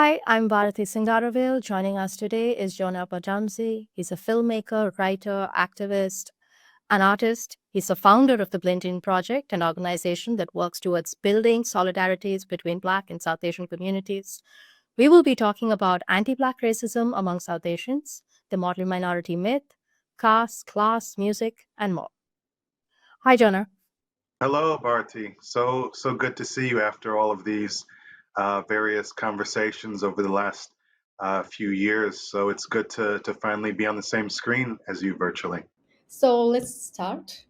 Hi, I'm Bharathy Singaravel. Joining us today is Jonah Batambuze. He's a filmmaker, writer, activist, an artist. He's the founder of the Blindian Project, an organization that works towards building solidarities between Black and South Asian communities. We will be talking about anti-Black racism among South Asians, the model minority myth, caste, class, music, and more. Hi, Jonah. Hello, Bharti. So good to see you after all of these various conversations over the last few years. So it's good to finally be on the same screen as you virtually. So let's start.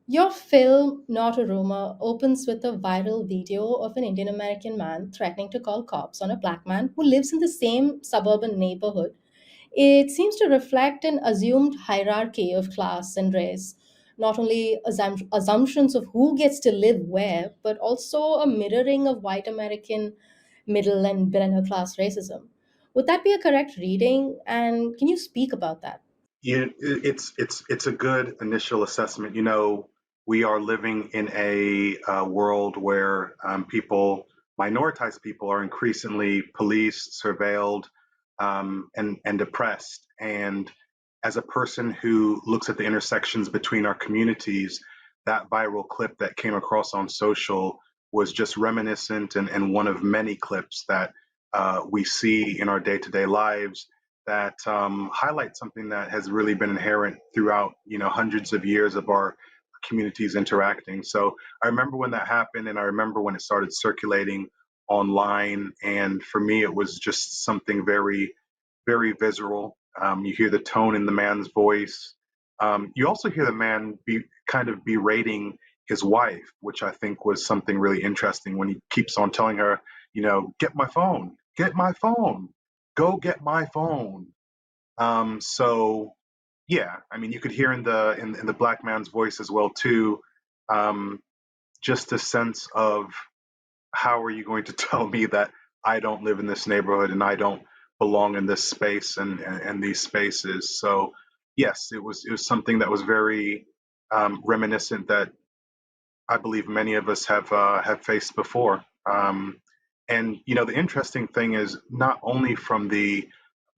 Your film, Not a Rumor, opens with a viral video of an Indian American man threatening to call cops on a black man who lives in the same suburban neighborhood. It seems to reflect an assumed hierarchy of class and race, not only assumptions of who gets to live where, but also a mirroring of white American middle and class racism. Would that be a correct reading? And can you speak about that? It's a good initial assessment. You know, we are living in a world where minoritized people, are increasingly policed, surveilled, and oppressed. And as a person who looks at the intersections between our communities, that viral clip that came across on social was just reminiscent and one of many clips that we see in our day-to-day lives that highlight something that has really been inherent throughout, hundreds of years of our communities interacting. So I remember when that happened, and I remember when it started circulating online. And for me, it was just something very, very visceral. You hear the tone in the man's voice. You also hear the man be kind of berating his wife, which I think was something really interesting when he keeps on telling her, get my phone, go get my phone. So yeah, I mean, you could hear in the black man's voice as well too, um, just a sense of how are you going to tell me that I don't live in this neighborhood and I don't belong in this space and these spaces. So yes, it was something that was very reminiscent that I believe many of us have faced before. And the interesting thing is not only from the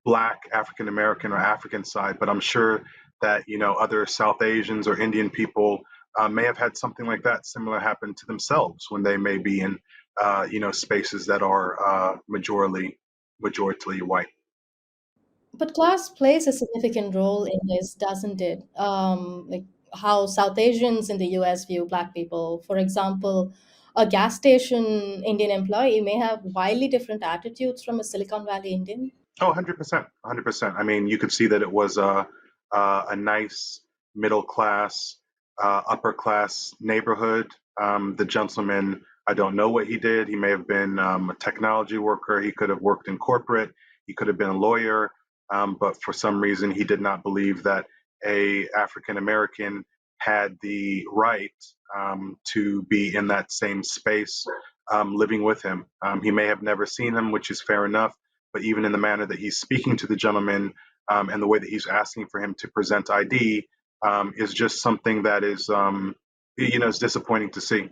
Black African American or African side, but I'm sure that other South Asians or Indian people may have had something like that similar happen to themselves when they may be in spaces that are majority white. But class plays a significant role in this, doesn't it? Like how South Asians in the US view Black people. For example, a gas station Indian employee may have wildly different attitudes from a Silicon Valley Indian. Oh, 100%, 100%. I mean, you could see that it was a nice middle class, upper class neighborhood. The gentleman, I don't know what he did. He may have been a technology worker. He could have worked in corporate. He could have been a lawyer. But for some reason, he did not believe that a African American had the right to be in that same space, living with him. He may have never seen him, which is fair enough, but even in the manner that he's speaking to the gentleman, and the way that he's asking for him to present ID, is just something that is, is disappointing to see.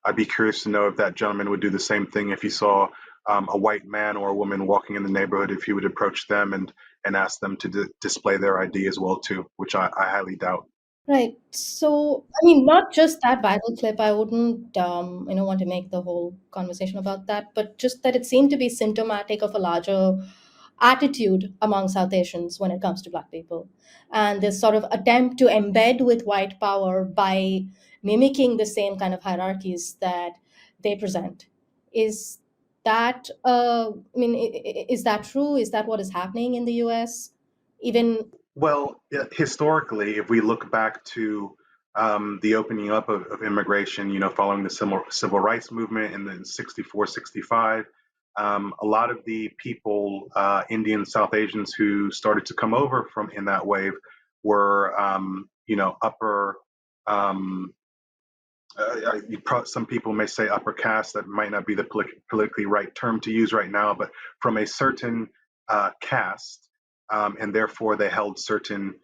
I'd be curious to know if that gentleman would do the same thing if he saw a white man or a woman walking in the neighborhood, if he would approach them and ask them to display their ID as well too, which I highly doubt. Right. So, I mean, not just that Bible clip. I wouldn't, want to make the whole conversation about that, but just that it seemed to be symptomatic of a larger attitude among South Asians when it comes to Black people, and this sort of attempt to embed with white power by mimicking the same kind of hierarchies that they present. Is that, is that true? Is that what is happening in the U.S.? Even Well, yeah, historically, if we look back to the opening up of immigration, following the civil rights movement in the 64, 65, a lot of the people, Indian South Asians who started to come over from in that wave were, upper, um, some people may say upper caste. That might not be the politically right term to use right now, but from a certain caste, and therefore they held certain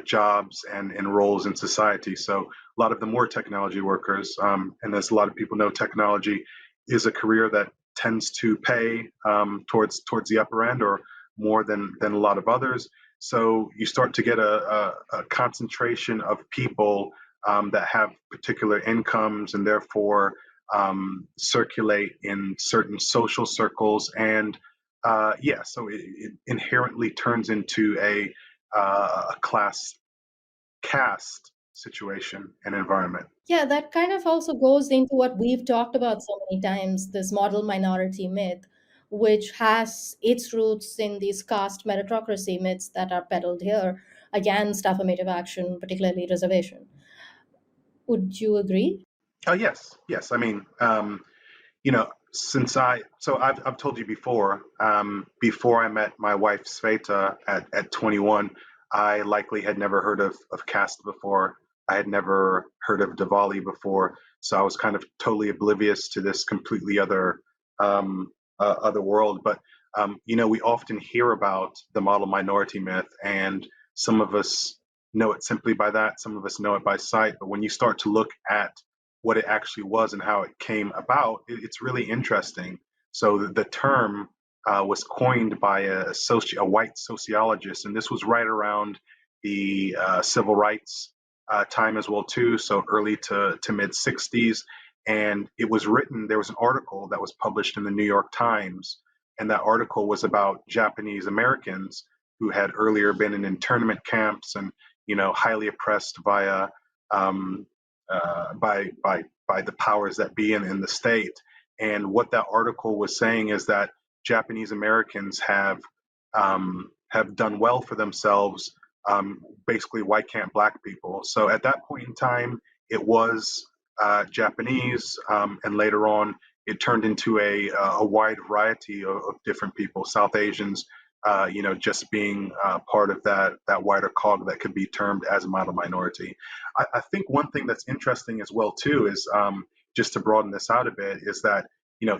jobs and roles in society. So a lot of them were technology workers, and as a lot of people know, technology is a career that tends to pay towards the upper end or more than a lot of others. So you start to get a concentration of people that have particular incomes and therefore circulate in certain social circles. And yeah, so it inherently turns into a class caste situation and environment. Yeah, that kind of also goes into what we've talked about so many times, this model minority myth, which has its roots in these caste meritocracy myths that are peddled here against affirmative action, particularly reservation. Would you agree? Oh yes, yes. I mean, since I've told you before, before I met my wife Sveta at 21, I likely had never heard of caste before. I had never heard of Diwali before, so I was kind of totally oblivious to this completely other world. But we often hear about the model minority myth, and some of us know it simply by that. Some of us know it by sight. But when you start to look at what it actually was and how it came about, it's really interesting. So the term was coined by a white sociologist, and this was right around the civil rights time as well too. So early to mid 60s, and it was written. There was an article that was published in the New York Times, and that article was about Japanese Americans who had earlier been in internment camps and highly oppressed via um, by the powers that be in the state. And what that article was saying is that Japanese Americans have done well for themselves. Basically, why can't Black people? So at that point in time, it was Japanese, and later on, it turned into a wide variety of different people, South Asians, just being part of that wider cog that could be termed as a model minority. I think one thing that's interesting as well too is just to broaden this out a bit is that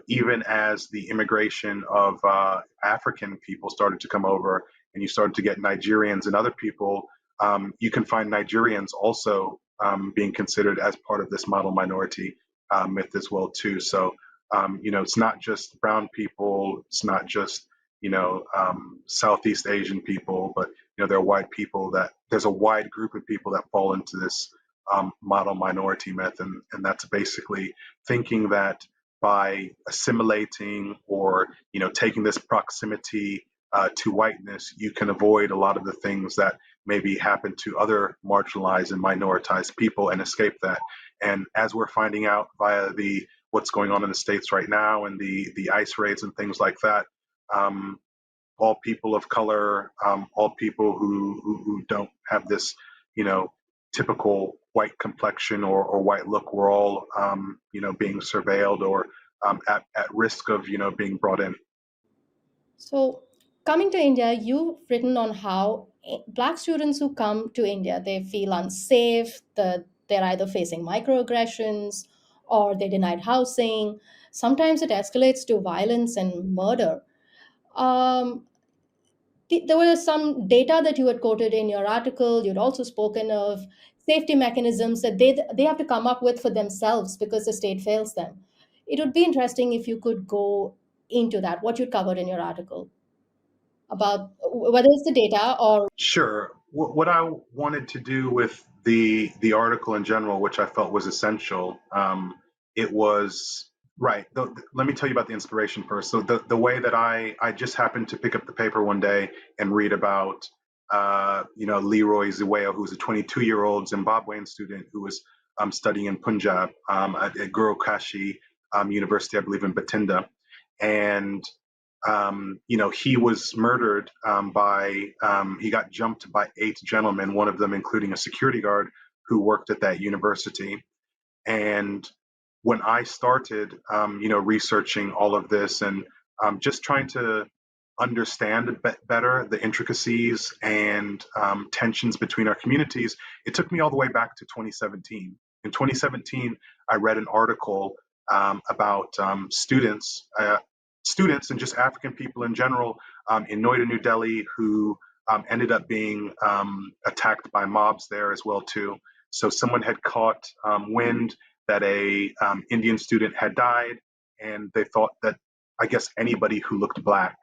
even as the immigration of African people started to come over and you started to get Nigerians and other people, you can find Nigerians also being considered as part of this model minority myth as well too. So it's not just brown people, it's not just Southeast Asian people, but there are there's a wide group of people that fall into this model minority myth, and that's basically thinking that by assimilating or taking this proximity to whiteness, you can avoid a lot of the things that maybe happen to other marginalized and minoritized people and escape that. And as we're finding out via the what's going on in the states right now and the ICE raids and things like that, um, all people of color, all people who don't have this, typical white complexion or white look, we're all, being surveilled or at risk of, being brought in. So, coming to India, you've written on how Black students who come to India, they feel unsafe, they're either facing microaggressions or they're denied housing. Sometimes it escalates to violence and murder. Um, there was some data that you had quoted in your article. You'd also spoken of safety mechanisms that they have to come up with for themselves because the state fails them. It would be interesting if you could go into that, what you covered in your article about whether it's the data or Sure. What I wanted to do with the article in general, which I felt was essential, it was right. Let me tell you about the inspiration first. So the way that I just happened to pick up the paper one day and read about Leroy Ziweo, who's a 22-year-old Zimbabwean student who was studying in Punjab at Guru Kashi University, I believe in Bathinda, and he was murdered he got jumped by 8 gentlemen, one of them including a security guard who worked at that university. And when I started, researching all of this and just trying to understand better the intricacies and tensions between our communities, it took me all the way back to 2017. In 2017, I read an article about students and just African people in general in Noida, New Delhi, who ended up being attacked by mobs there as well too. So someone had caught wind that a Indian student had died, and they thought that I guess anybody who looked black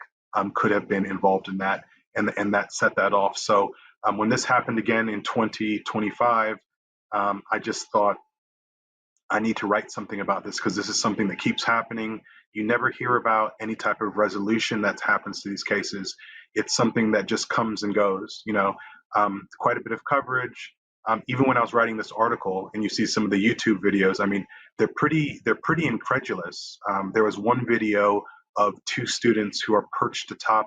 could have been involved in that, and that set that off. So when this happened again in 2025, I just thought I need to write something about this because this is something that keeps happening. You never hear about any type of resolution that happens to these cases. It's something that just comes and goes. Quite a bit of coverage. Even when I was writing this article, and you see some of the YouTube videos, I mean, they're pretty incredulous. There was one video of two students who are perched atop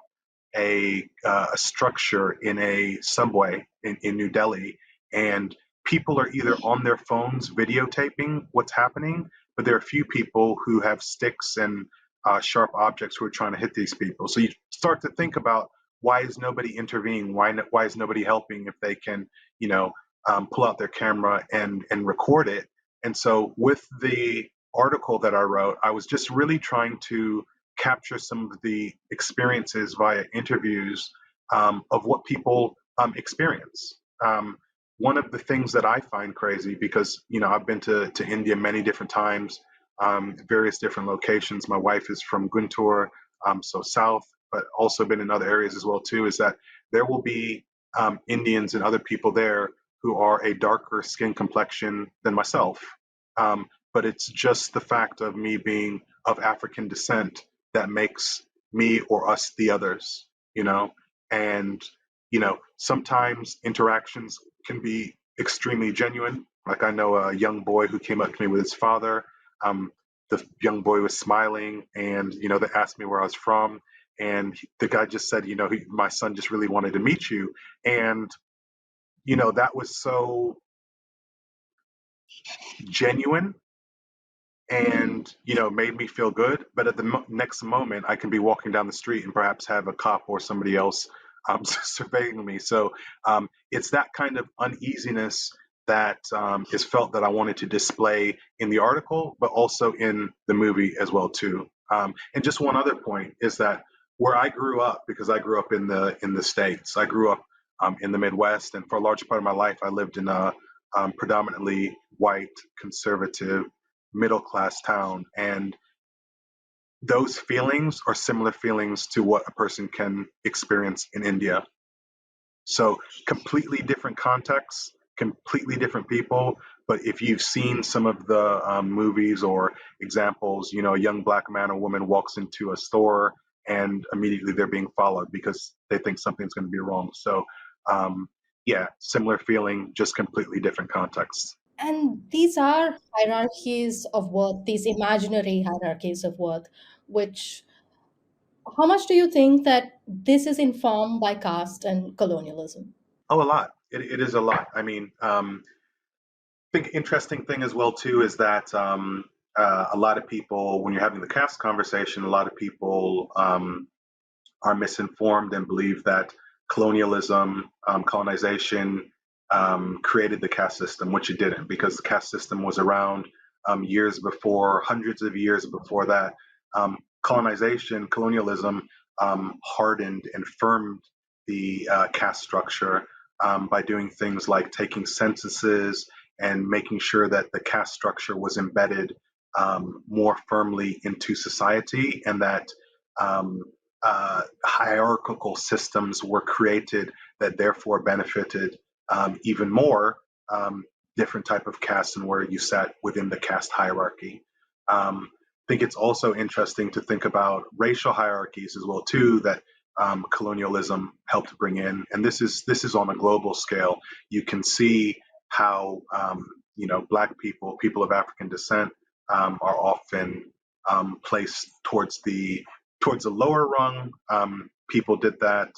a structure in a subway in New Delhi, and people are either on their phones videotaping what's happening, but there are a few people who have sticks and sharp objects who are trying to hit these people. So you start to think about, why is nobody intervening? Why is nobody helping if they can, pull out their camera and record it? And so with the article that I wrote, I was just really trying to capture some of the experiences via interviews of what people experience. One of the things that I find crazy, because I've been to India many different times, various different locations. My wife is from Guntur, so south, but also been in other areas as well too. Is that there will be Indians and other people there who are a darker skin complexion than myself, but it's just the fact of me being of African descent that makes me or us the others, and sometimes interactions can be extremely genuine. Like, I know a young boy who came up to me with his father. Um, the young boy was smiling, and they asked me where I was from, and the guy just said, my son just really wanted to meet you, and that was so genuine, and made me feel good. But at the next moment, I can be walking down the street and perhaps have a cop or somebody else surveilling me. So it's that kind of uneasiness that is felt, that I wanted to display in the article, but also in the movie as well too. And just one other point is that where I grew up, because I grew up in the States, I grew up in the Midwest, and for a large part of my life, I lived in a predominantly white, conservative, middle class town. And those feelings are similar feelings to what a person can experience in India. So completely different contexts, completely different people. But if you've seen some of the movies or examples, a young black man or woman walks into a store and immediately they're being followed because they think something's going to be wrong. So yeah, similar feeling, just completely different contexts. And these are hierarchies of worth, these imaginary hierarchies of worth, which, how much do you think that this is informed by caste and colonialism? Oh, a lot. It is a lot. I mean, big interesting thing as well too is that a lot of people, when you're having the caste conversation, a lot of people are misinformed and believe that colonialism, colonization created the caste system, which it didn't, because the caste system was around years before, hundreds of years before that. Colonialism hardened and firmed the caste structure by doing things like taking censuses and making sure that the caste structure was embedded more firmly into society, and that um, hierarchical systems were created that therefore benefited even more different type of castes and where you sat within the caste hierarchy. I think it's also interesting to think about racial hierarchies as well too, that colonialism helped bring in, and this is on a global scale. You can see how black people, people of African descent, are often placed towards the lower rung. People did that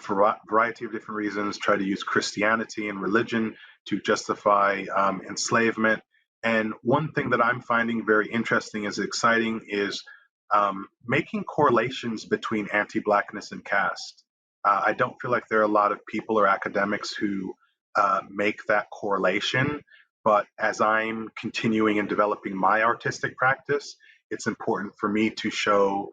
for a variety of different reasons, try to use Christianity and religion to justify enslavement. And one thing that I'm finding very interesting, is exciting, is making correlations between anti-Blackness and caste. I don't feel like there are a lot of people or academics who make that correlation, but as I'm continuing and developing my artistic practice, it's important for me to show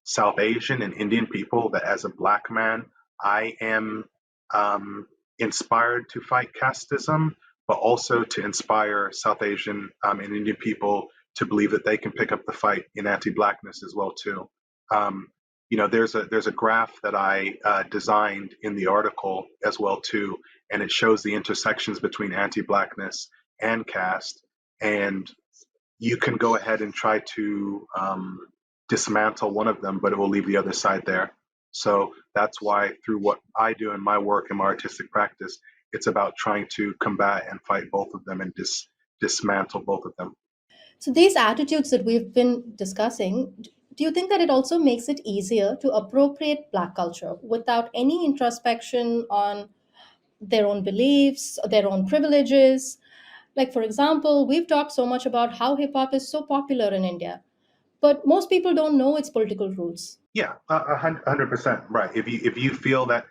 South Asian and Indian people that as a black man, I am inspired to fight casteism, but also to inspire South Asian and Indian people to believe that they can pick up the fight in anti-Blackness as well too. Um, there's a graph that I designed in the article as well too, and it shows the intersections between anti-Blackness and caste, and you can go ahead and try to dismantle one of them, but it will leave the other side there. So that's why, through what I do in my work and my artistic practice, it's about trying to combat and fight both of them and dismantle both of them. So, these attitudes that we've been discussing, do you think that it also makes it easier to appropriate Black culture without any introspection on their own beliefs, their own privileges? Like, for example, we've talked so much about how hip hop is so popular in India, but most people don't know its political roots. Yeah, 100% right. If you feel that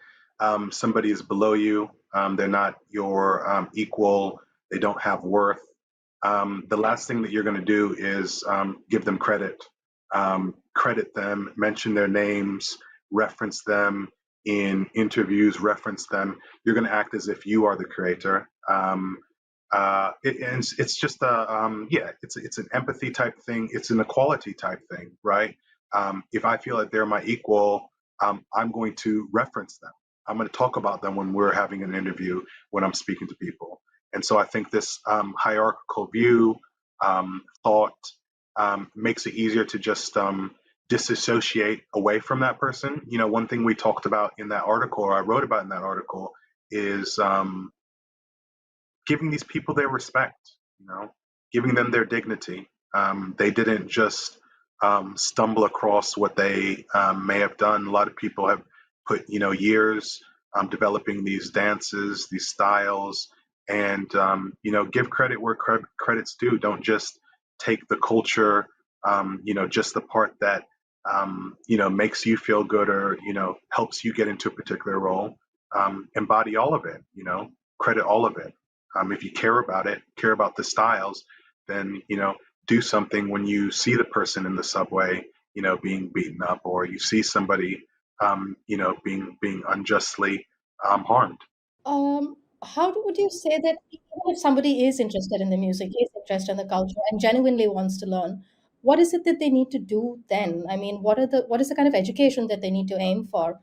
somebody is below you, they're not your equal, they don't have worth, the last thing that you're going to do is give them credit, credit them, mention their names, reference them in interviews, reference them. You're going to act as if you are the creator. And it's just yeah, it's an empathy type thing. It's an equality type thing, right? If I feel that they're my equal, I'm going to reference them. I'm going to talk about them when we're having an interview, when I'm speaking to people. And so I think this hierarchical view, thought, makes it easier to just disassociate away from that person. One thing we talked about in that article, or I wrote about in that article, is giving these people their respect, giving them their dignity. They didn't just stumble across what they may have done. A lot of people have put, years developing these dances, these styles, and, give credit where credit's due. Don't just take the culture, just the part that, makes you feel good or, helps you get into a particular role. Embody all of it, credit all of it. If you care about it, care about the styles, then do something when you see the person in the subway, being beaten up, or you see somebody, being unjustly harmed. Would you say that even if somebody is interested in the music, is interested in the culture, and genuinely wants to learn, what is it that they need to do then? I mean, what is the kind of education that they need to aim for?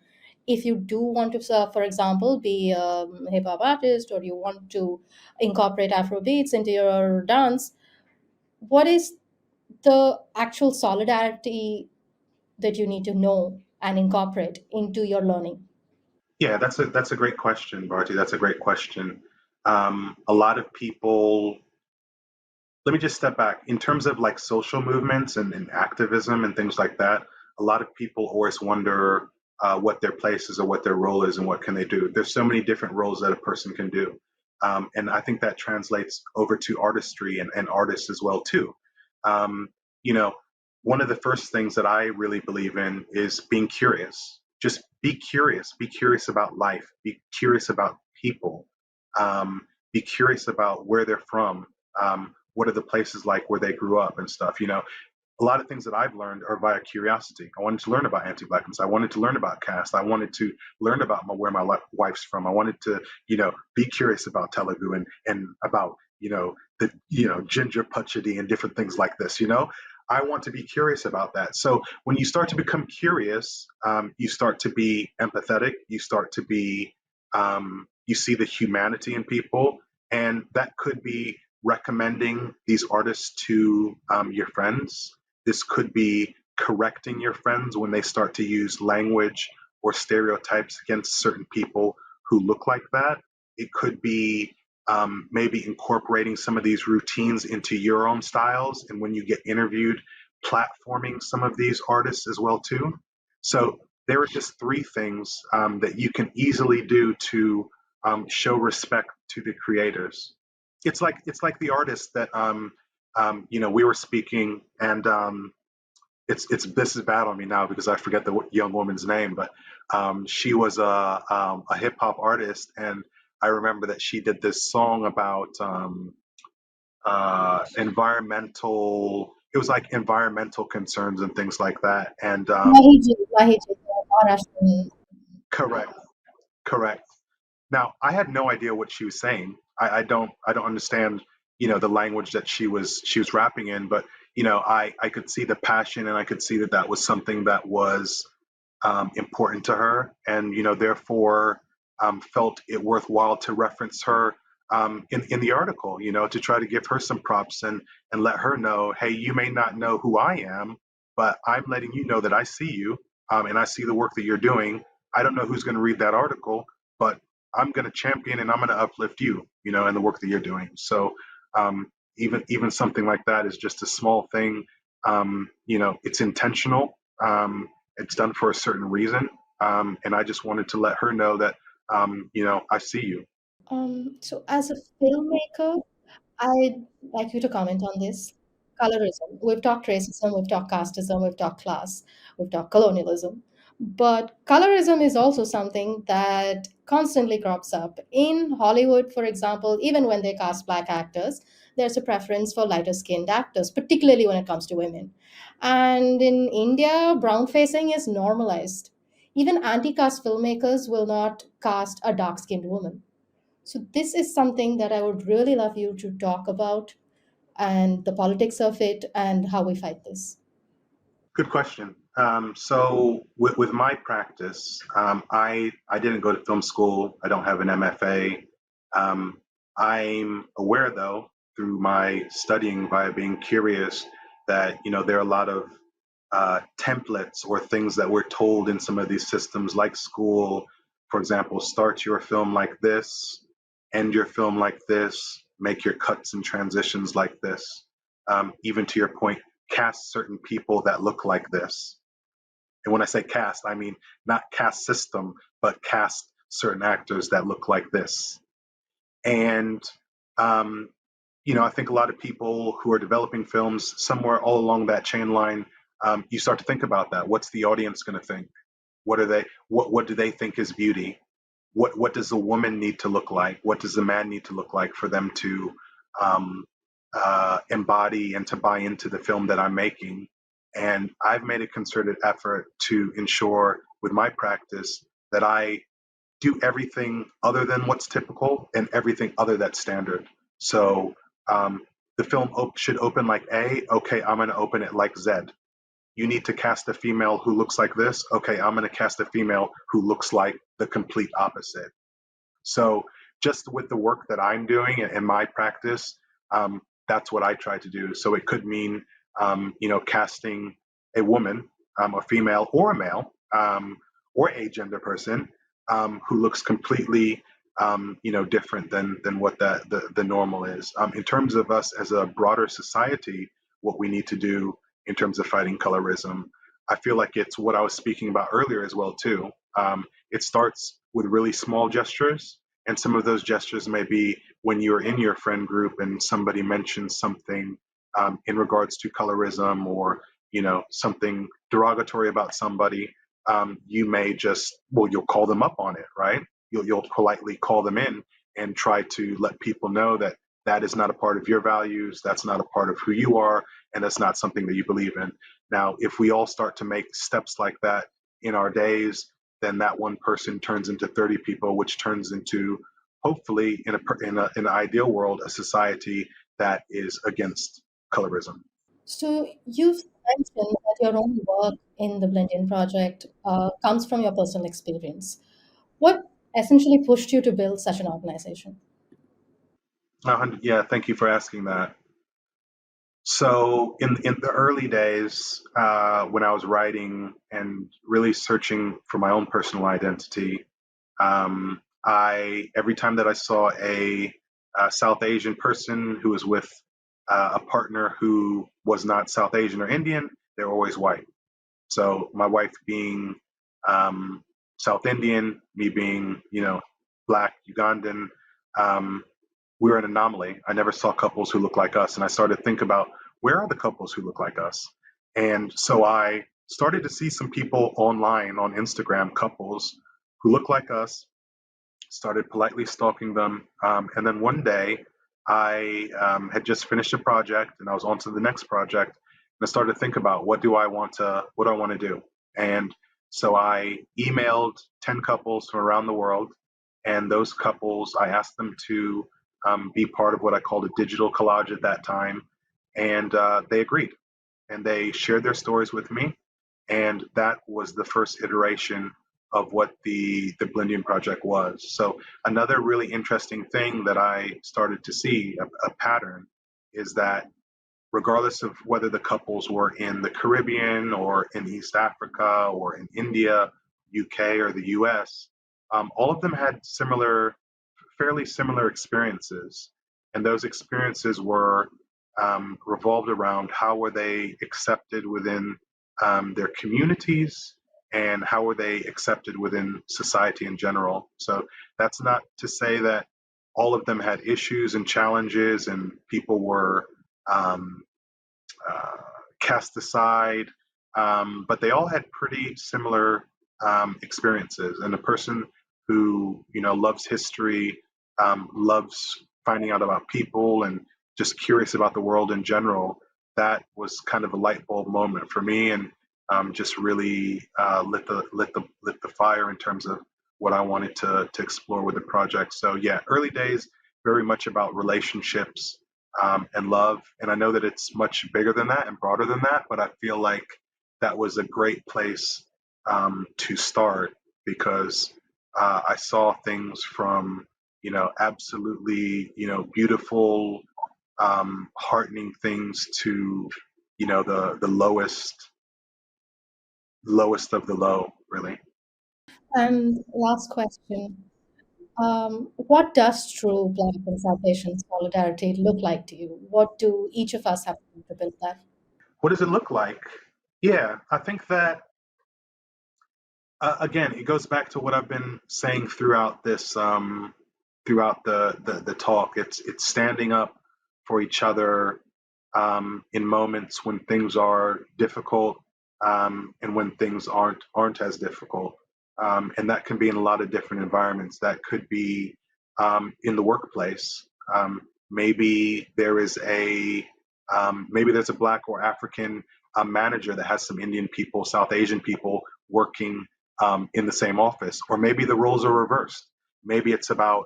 If you do want to, for example, be a hip hop artist, or you want to incorporate Afro beats into your dance, what is the actual solidarity that you need to know and incorporate into your learning? Yeah, that's a great question, Bharti. That's a great question. A lot of people, let me just step back in terms of like social movements and activism and things like that. A lot of people always wonder what their place is or what their role is and what can they do. There's so many different roles that a person can do, and I think that translates over to artistry and artists as well too. um, you know One of the first things that I really believe in is being curious. Just be curious about life, be curious about people, be curious about where they're from, what are the places like where they grew up and stuff. A lot of things that I've learned are via curiosity. I wanted to learn about anti-Blackness. I wanted to learn about caste. I wanted to learn about where my wife's from. I wanted to, be curious about Telugu and about, the, ginger pachadi and different things like this. I want to be curious about that. So when you start to become curious, you start to be empathetic. You start to be, you see the humanity in people, and that could be recommending these artists to your friends. This could be correcting your friends when they start to use language or stereotypes against certain people who look like that. It could be maybe incorporating some of these routines into your own styles, and when you get interviewed, platforming some of these artists as well too. So there are just three things that you can easily do to show respect to the creators. It's like the artist that we were speaking, and it's this is bad on me now because I forget the young woman's name, but she was a hip hop artist, and I remember that she did this song about environmental. It was like environmental concerns and things like that. And Mahiji, Maharashtrian. correct, correct. Now, I had no idea what she was saying. I don't understand, the language that she was rapping in, but I could see the passion, and I could see that that was something that was important to her, and therefore felt it worthwhile to reference her in the article, to try to give her some props and let her know, hey, you may not know who I am, but I'm letting you know that I see you, and I see the work that you're doing. I don't know who's going to read that article, but I'm going to champion and I'm going to uplift you, and the work that you're doing. So even something like that is just a small thing. It's intentional. It's done for a certain reason, and I just wanted to let her know that I see you. So as a filmmaker, I'd like you to comment on this. Colorism. We've talked racism, we've talked casteism, we've talked class, we've talked colonialism. But colorism is also something that constantly crops up. In Hollywood, for example, even when they cast black actors, there's a preference for lighter skinned actors, particularly when it comes to women. And in India, brown facing is normalized. Even anti caste filmmakers will not cast a dark skinned woman. So, this is something that I would really love you to talk about and the politics of it and how we fight this. Good question. So with my practice, I didn't go to film school. I don't have an MFA. Um, I'm aware, though, through my studying via being curious, that there are a lot of templates or things that we're told in some of these systems, like school. For example, start your film like this, end your film like this, make your cuts and transitions like this. Even to your point, cast certain people that look like this. And when I say cast, I mean not cast system, but cast certain actors that look like this. And um, I think a lot of people who are developing films, somewhere all along that chain line, you start to think about that. What's the audience going to think? What are they? What do they think is beauty? What does the woman need to look like? What does the man need to look like for them to um, embody and to buy into the film that I'm making? And I've made a concerted effort to ensure with my practice that I do everything other than what's typical and everything other that's standard. So um, the film should open like A. Okay, I'm going to open it like Z. You need to cast a female who looks like this. Okay, I'm going to cast a female who looks like the complete opposite. So just with the work that I'm doing in my practice, that's what I try to do. So it could mean, casting a woman, a female or a male, or a gender person who looks completely, different than what the normal is. In terms of us as a broader society, what we need to do in terms of fighting colorism, I feel like it's what I was speaking about earlier as well too. It starts with really small gestures, and some of those gestures may be when you're in your friend group and somebody mentions something in regards to colorism, or something derogatory about somebody. You may just, well, you'll call them up on it, right? You'll politely call them in and try to let people know that that is not a part of your values, that's not a part of who you are, and that's not something that you believe in. Now, if we all start to make steps like that in our days, then that one person turns into 30 people, which turns into, hopefully, in an ideal world, a society that is against colorism. So, you've mentioned that your own work in the Blindian Project comes from your personal experience. What essentially pushed you to build such an organization? Yeah, thank you for asking that. So, in the early days, when I was writing and really searching for my own personal identity, I every time that I saw a South Asian person who was with a partner who was not South Asian or Indian, they were always white. So my wife being um, South Indian, me being Black Ugandan, um, we were an anomaly. I never saw couples who look like us, and I started to think about, where are the couples who look like us? And so I started to see some people online on Instagram, couples who look like us, started politely stalking them. And then one day, I had just finished a project, and I was on to the next project. And I started to think about, what do I want to do? And so I emailed 10 couples from around the world, and those couples, I asked them to be part of what I called a digital collage at that time, and they agreed. and they shared their stories with me. And that was the first iteration of what the Blindian Project was. So another really interesting thing that I started to see a pattern is that regardless of whether the couples were in the Caribbean or in East Africa or in India, UK, or the US, all of them had fairly similar experiences. And those experiences were revolved around how were they accepted within their communities and how were they accepted within society in general. So that's not to say that all of them had issues and challenges and people were um, uh, cast aside, but they all had pretty similar experiences. And a person who loves history, loves finding out about people, and just curious about the world in general, that was kind of a light bulb moment for me, and just really lit the fire in terms of what I wanted to explore with the project. So yeah, early days, very much about relationships and love. And I know that it's much bigger than that and broader than that, but I feel like that was a great place to start because I saw things from, absolutely, beautiful, heartening things to, the lowest of the low, really. And last question. What does true Black and South Asian solidarity look like to you? What do each of us have to do to build that? What does it look like? Yeah, I think that again, it goes back to what I've been saying throughout this, throughout the talk. It's standing up for each other in moments when things are difficult and when things aren't as difficult. And that can be in a lot of different environments. That could be in the workplace. Maybe there is maybe there's a Black or African manager that has some Indian people, South Asian people working in the same office, or maybe the roles are reversed. Maybe it's about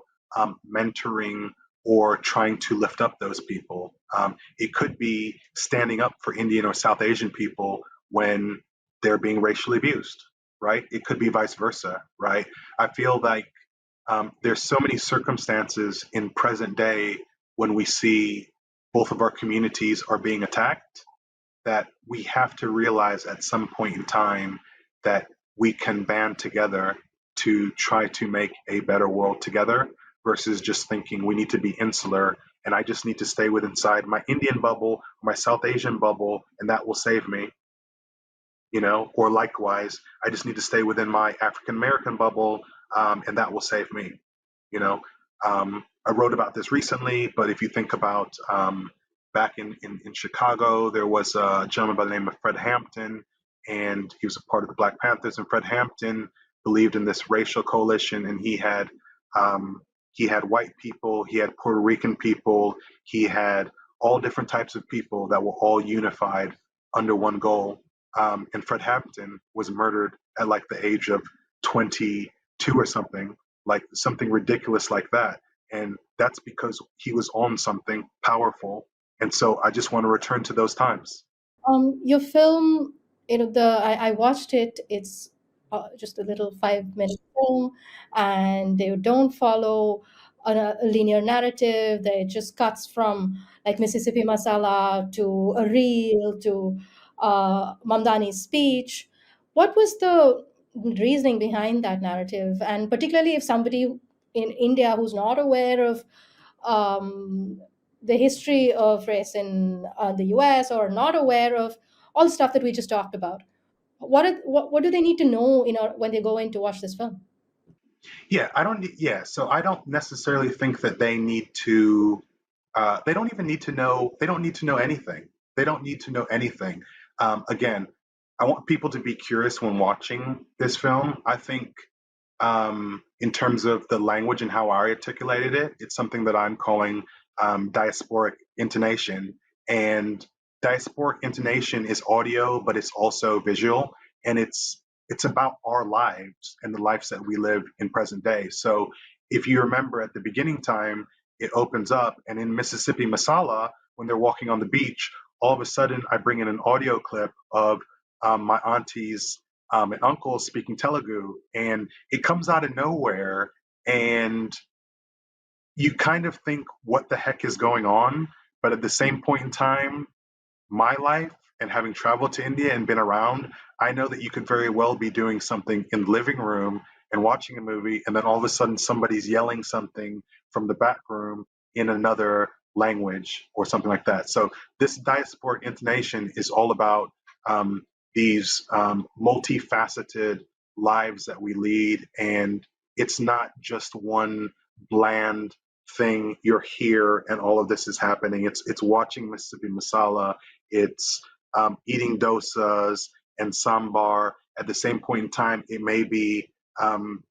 mentoring or trying to lift up those people. It could be standing up for Indian or South Asian people when they're being racially abused, right? It could be vice versa, right? I feel like there's so many circumstances in present day when we see both of our communities are being attacked that we have to realize at some point in time that we can band together to try to make a better world together versus just thinking we need to be insular and I just need to stay with inside my Indian bubble, my South Asian bubble, and that will save me, or likewise, I just need to stay within my African American bubble, and that will save me, you know. I wrote about this recently, but if you think about back in Chicago, there was a gentleman by the name of Fred Hampton, and he was a part of the Black Panthers. And Fred Hampton believed in this racial coalition, and he had white people, he had Puerto Rican people, he had all different types of people that were all unified under one goal. And Fred Hampton was murdered at like the age of 22 or something, like something ridiculous like that. And that's because he was on something powerful. And so I just want to return to those times. Your film, I watched it. It's just a little 5 minute film, and they don't follow a linear narrative. They just cuts from like Mississippi Masala to a reel to Mamdani's speech. What was the reasoning behind that narrative? And particularly if somebody in India who's not aware of um, the history of race in the US or not aware of all the stuff that we just talked about. What do they need to know when they go in to watch this film? Yeah, I don't. Yeah, so I don't necessarily think that they need to. They don't even need to know. They don't need to know anything. They don't need to know anything. Again, I want people to be curious when watching this film. I think, in terms of the language and how I articulated it, it's something that I'm calling diasporic intonation. And diasporic intonation is audio, but it's also visual, and it's about our lives and the lives that we live in present day. So if you remember at the beginning time, it opens up, and in Mississippi Masala, when they're walking on the beach, all of a sudden I bring in an audio clip of my aunties and uncles speaking Telugu, and it comes out of nowhere, and you kind of think, what the heck is going on? But at the same point in time, my life and having traveled to India and been around, I know that you could very well be doing something in the living room and watching a movie, and then all of a sudden somebody's yelling something from the back room in another language or something like that. So this diasporic intonation is all about these multifaceted lives that we lead, and it's not just one bland thing. You're here and all of this is happening. It's watching Mississippi Masala, it's eating dosas and sambar. At the same point in time, it may be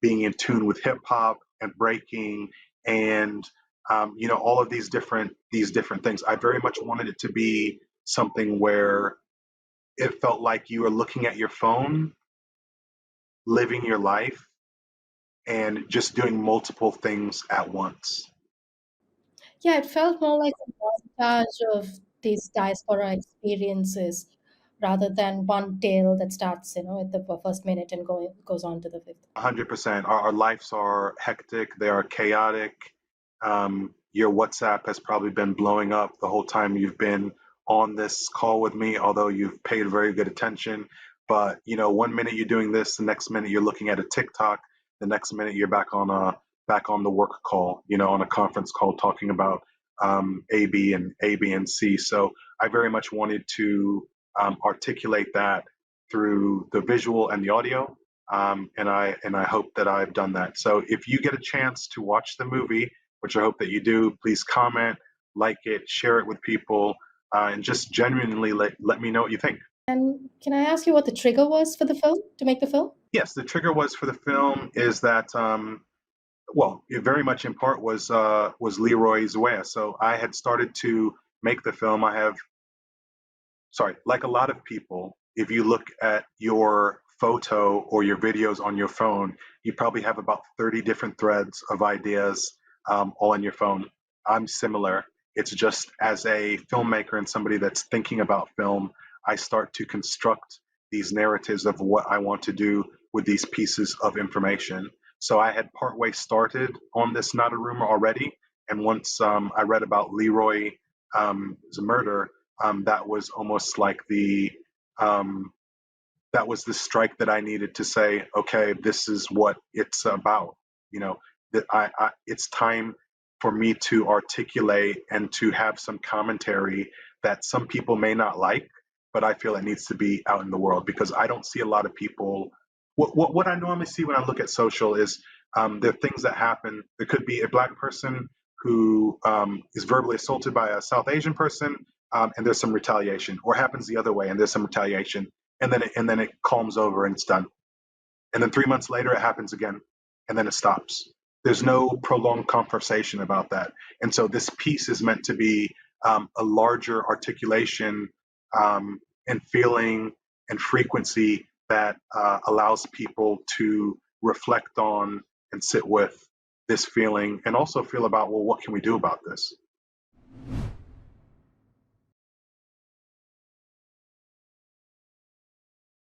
being in tune with hip hop and breaking and all of these different things. I very much wanted it to be something where it felt like you were looking at your phone, living your life, and just doing multiple things at once. Yeah, it felt more like a montage of these diaspora experiences rather than one tale that starts, at the first minute and goes on to the fifth. 100%. Our lives are hectic, they are chaotic. Your WhatsApp has probably been blowing up the whole time you've been on this call with me, although you've paid very good attention. But, one minute you're doing this, the next minute you're looking at a TikTok, the next minute you're back on the work call, on a conference call talking about A, B, and C. So I very much wanted to articulate that through the visual and the audio, and I hope that I've done that. So if you get a chance to watch the movie, which I hope that you do, please comment, like it, share it with people, and just genuinely let me know what you think. And can I ask you what the trigger was for the film, to make the film? Yes, the trigger was for the film is that well, it very much in part was Leroy Zoea. So I had started to make the film. I have sorry, like a lot of people, if you look at your photo or your videos on your phone, you probably have about 30 different threads of ideas all on your phone. I'm similar. It's just as a filmmaker and somebody that's thinking about film, I start to construct these narratives of what I want to do with these pieces of information. So I had partway started on this Not a Rumor already. And once I read about Leroy's murder, that was almost like um, that was the strike that I needed to say, okay, this is what it's about. You know, that it's time for me to articulate and to have some commentary that some people may not like, but I feel it needs to be out in the world because I don't see a lot of people. What I normally see when I look at social is there are things that happen. There could be a black person who is verbally assaulted by a South Asian person, and there's some retaliation, or happens the other way, and there's some retaliation, and then it calms over and it's done. And then 3 months later, it happens again, and then it stops. There's no prolonged conversation about that. And so this piece is meant to be a larger articulation and feeling and frequency that allows people to reflect on and sit with this feeling and also feel about, well, what can we do about this?